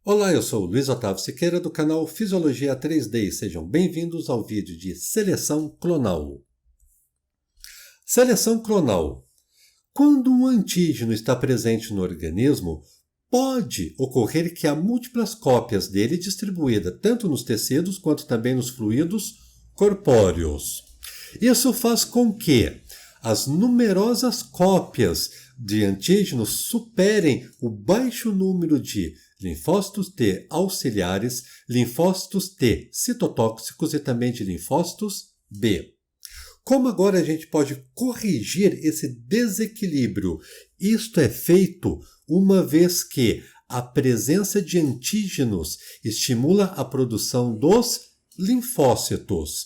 Olá, eu sou o Luiz Otávio Siqueira do canal Fisiologia 3D e sejam bem-vindos ao vídeo de seleção clonal. Seleção clonal. Quando um antígeno está presente no organismo, pode ocorrer que há múltiplas cópias dele distribuídas tanto nos tecidos quanto também nos fluidos corpóreos. Isso faz com que as numerosas cópias de antígenos superem o baixo número de linfócitos T auxiliares, linfócitos T citotóxicos e também de linfócitos B. Como agora a gente pode corrigir esse desequilíbrio? Isto é feito uma vez que a presença de antígenos estimula a produção dos linfócitos.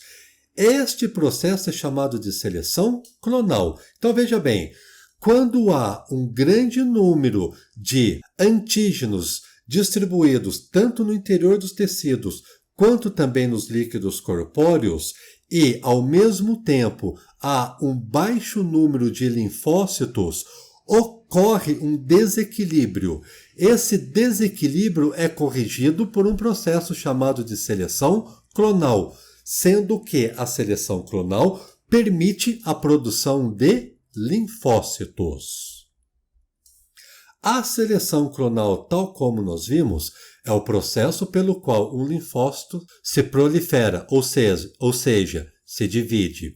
Este processo é chamado de seleção clonal. Então veja bem, quando há um grande número de antígenos distribuídos tanto no interior dos tecidos quanto também nos líquidos corpóreos e, ao mesmo tempo, há um baixo número de linfócitos, ocorre um desequilíbrio. Esse desequilíbrio é corrigido por um processo chamado de seleção clonal, sendo que a seleção clonal permite a produção de linfócitos. A seleção clonal, tal como nós vimos, é o processo pelo qual um linfócito se prolifera, ou seja, se divide.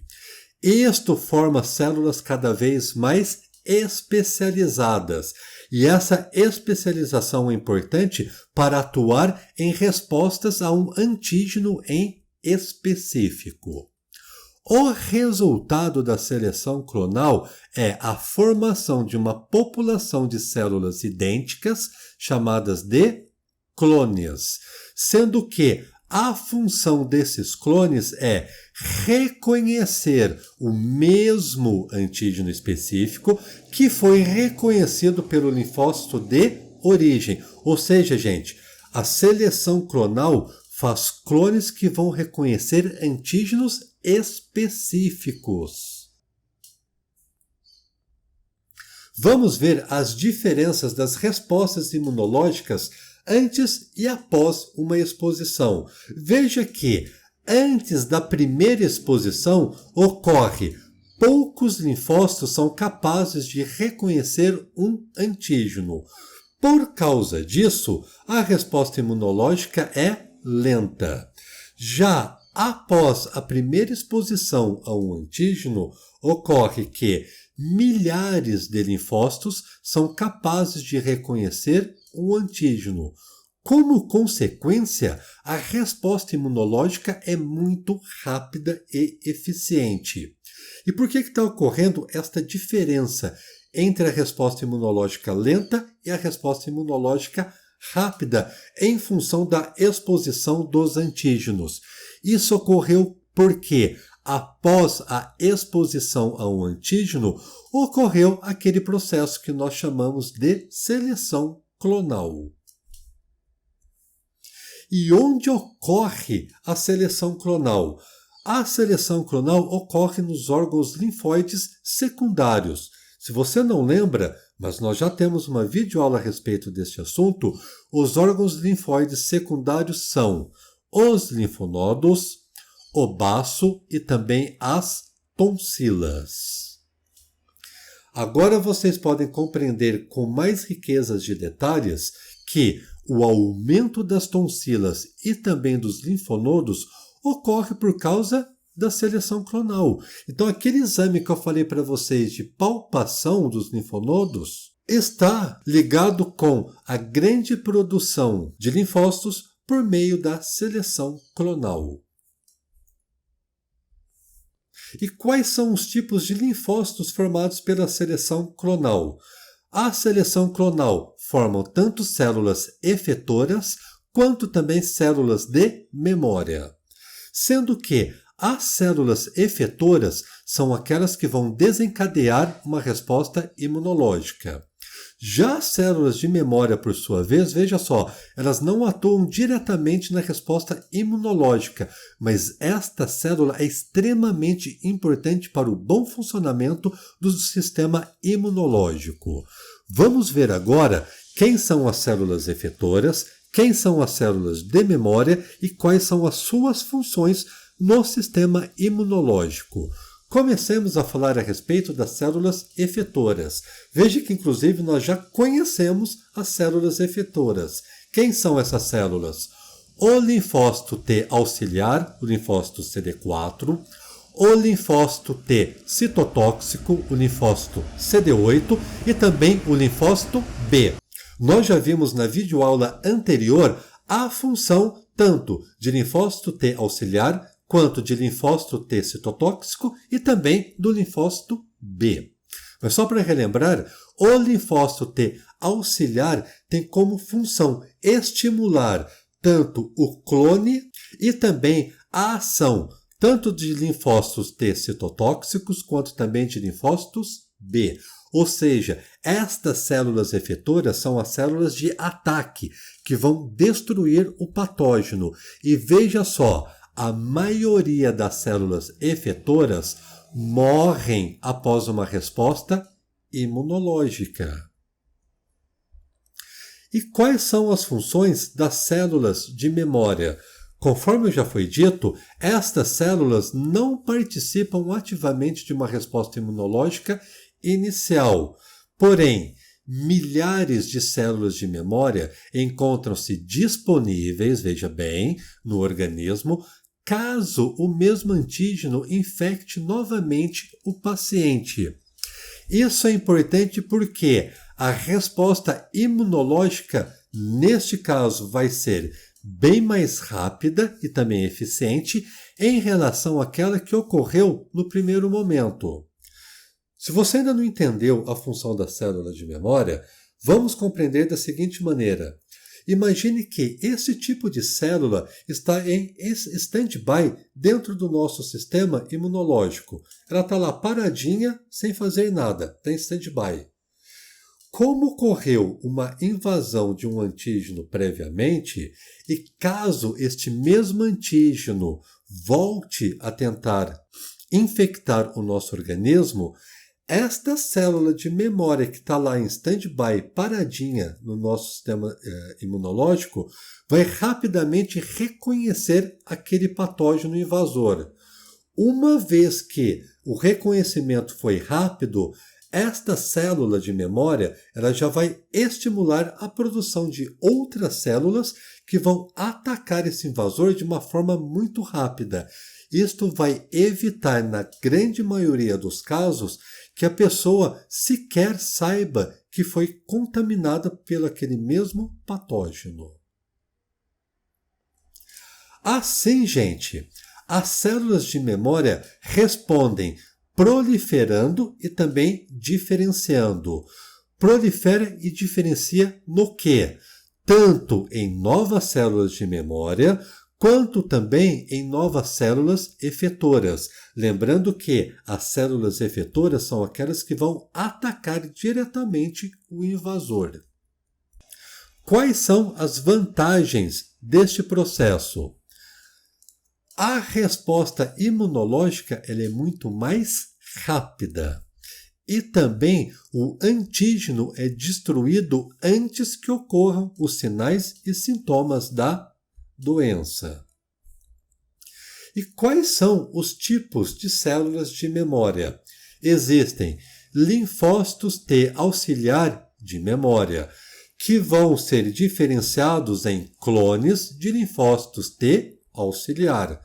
Isto forma células cada vez mais especializadas, e essa especialização é importante para atuar em respostas a um antígeno em específico. O resultado da seleção clonal é a formação de uma população de células idênticas, chamadas de clones, sendo que a função desses clones é reconhecer o mesmo antígeno específico que foi reconhecido pelo linfócito de origem. Ou seja, gente, a seleção clonal faz clones que vão reconhecer antígenos específicos. Vamos ver as diferenças das respostas imunológicas antes e após uma exposição. Veja que antes da primeira exposição ocorre poucos linfócitos são capazes de reconhecer um antígeno. Por causa disso, a resposta imunológica é lenta. Já após a primeira exposição a um antígeno, ocorre que milhares de linfócitos são capazes de reconhecer um antígeno. Como consequência, a resposta imunológica é muito rápida e eficiente. E por que está ocorrendo esta diferença entre a resposta imunológica lenta e a resposta imunológica rápida em função da exposição dos antígenos? Isso ocorreu porque, após a exposição a um antígeno, ocorreu aquele processo que nós chamamos de seleção clonal. E onde ocorre a seleção clonal? A seleção clonal ocorre nos órgãos linfóides secundários. Se você não lembra, mas nós já temos uma videoaula a respeito deste assunto, os órgãos linfóides secundários são os linfonodos, o baço e também as tonsilas. Agora vocês podem compreender com mais riquezas de detalhes que o aumento das tonsilas e também dos linfonodos ocorre por causa da seleção clonal. Então, aquele exame que eu falei para vocês de palpação dos linfonodos está ligado com a grande produção de linfócitos por meio da seleção clonal. E quais são os tipos de linfócitos formados pela seleção clonal? A seleção clonal forma tanto células efetoras quanto também células de memória, sendo que as células efetoras são aquelas que vão desencadear uma resposta imunológica. Já as células de memória, por sua vez, veja só, elas não atuam diretamente na resposta imunológica, mas esta célula é extremamente importante para o bom funcionamento do sistema imunológico. Vamos ver agora quem são as células efetoras, quem são as células de memória e quais são as suas funções no sistema imunológico. Comecemos a falar a respeito das células efetoras. Veja que, inclusive, nós já conhecemos as células efetoras. Quem são essas células? O linfócito T auxiliar, o linfócito CD4, o linfócito T citotóxico, o linfócito CD8 e também o linfócito B. Nós já vimos na videoaula anterior a função tanto de linfócito T auxiliar quanto de linfócito T citotóxico e também do linfócito B. Mas só para relembrar, o linfócito T auxiliar tem como função estimular tanto o clone e também a ação tanto de linfócitos T citotóxicos quanto também de linfócitos B. Ou seja, estas células efetoras são as células de ataque que vão destruir o patógeno. E veja só, a maioria das células efetoras morrem após uma resposta imunológica. E quais são as funções das células de memória? Conforme já foi dito, estas células não participam ativamente de uma resposta imunológica inicial. Porém, milhares de células de memória encontram-se disponíveis, veja bem, no organismo, caso o mesmo antígeno infecte novamente o paciente. Isso é importante porque a resposta imunológica, neste caso, vai ser bem mais rápida e também eficiente em relação àquela que ocorreu no primeiro momento. Se você ainda não entendeu a função da célula de memória, vamos compreender da seguinte maneira. Imagine que esse tipo de célula está em stand-by dentro do nosso sistema imunológico. Ela está lá paradinha, sem fazer nada, está em stand-by. Como ocorreu uma invasão de um antígeno previamente, e caso este mesmo antígeno volte a tentar infectar o nosso organismo, esta célula de memória que está lá em stand-by, paradinha no nosso sistema imunológico, vai rapidamente reconhecer aquele patógeno invasor. Uma vez que o reconhecimento foi rápido, esta célula de memória ela já vai estimular a produção de outras células que vão atacar esse invasor de uma forma muito rápida. Isto vai evitar, na grande maioria dos casos, que a pessoa sequer saiba que foi contaminada pelo aquele mesmo patógeno. Assim, gente, as células de memória respondem proliferando e também diferenciando. Prolifera e diferencia no quê? Tanto em novas células de memória, quanto também em novas células efetoras. Lembrando que as células efetoras são aquelas que vão atacar diretamente o invasor. Quais são as vantagens deste processo? A resposta imunológica ela é muito mais rápida. E também o antígeno é destruído antes que ocorram os sinais e sintomas da doença. E quais são os tipos de células de memória? Existem linfócitos T auxiliar de memória, que vão ser diferenciados em clones de linfócitos T auxiliar.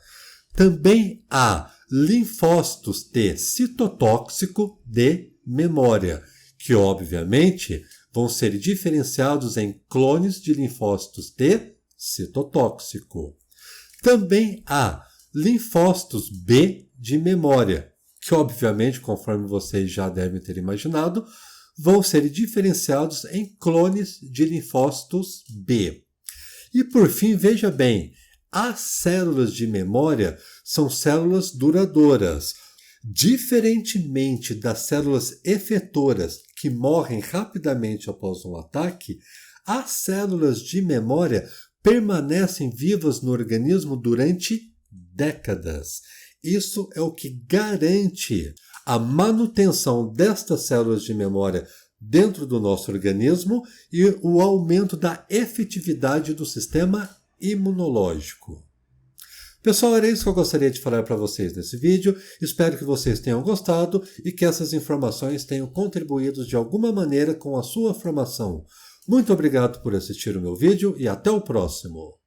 Também há linfócitos T citotóxico de memória, que obviamente vão ser diferenciados em clones de linfócitos T citotóxico. Também há linfócitos B de memória, que obviamente, conforme vocês já devem ter imaginado, vão ser diferenciados em clones de linfócitos B. E por fim, veja bem, as células de memória são células duradouras. Diferentemente das células efetoras que morrem rapidamente após um ataque, as células de memória permanecem vivas no organismo durante décadas. Isso é o que garante a manutenção destas células de memória dentro do nosso organismo e o aumento da efetividade do sistema imunológico. Pessoal, era isso que eu gostaria de falar para vocês nesse vídeo. Espero que vocês tenham gostado e que essas informações tenham contribuído de alguma maneira com a sua formação. Muito obrigado por assistir o meu vídeo e até o próximo.